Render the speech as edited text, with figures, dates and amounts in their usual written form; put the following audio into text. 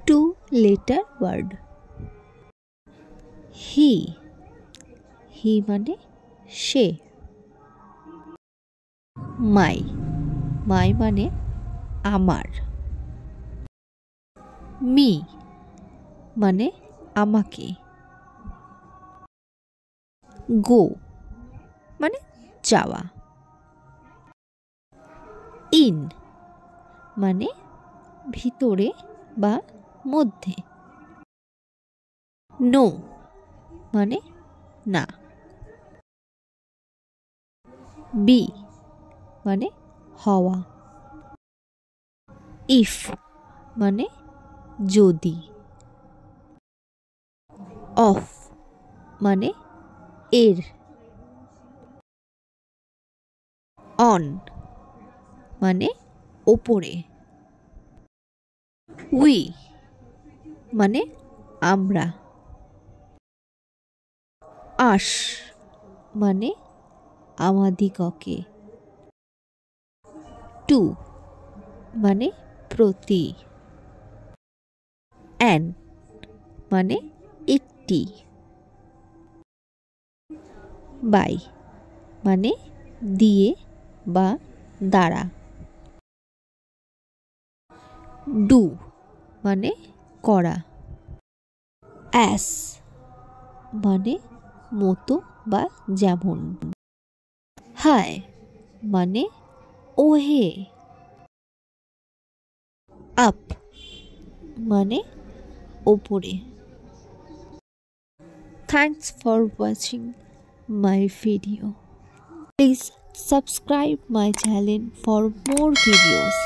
2 letter word. He মানে সে। my মানে আমার। me মানে আমাকে। go মানে যাওয়া। in মানে ভিতরে বা মধ্যে। no মানে না। be মানে হওয়া। if মানে যদি। of মানে এর। on মানে ওপরে। we মানে আমরা। us মানে আমাদিগকে। to মানে প্রতি। an মানে একটি। by মানে দিয়ে বা দ্বারা। do মানে করা। as মানে মতো বা যেমন। হাই মানে ওহে। আপ মানে ওপরে। Thanks for watching my video. Please subscribe my channel for more videos.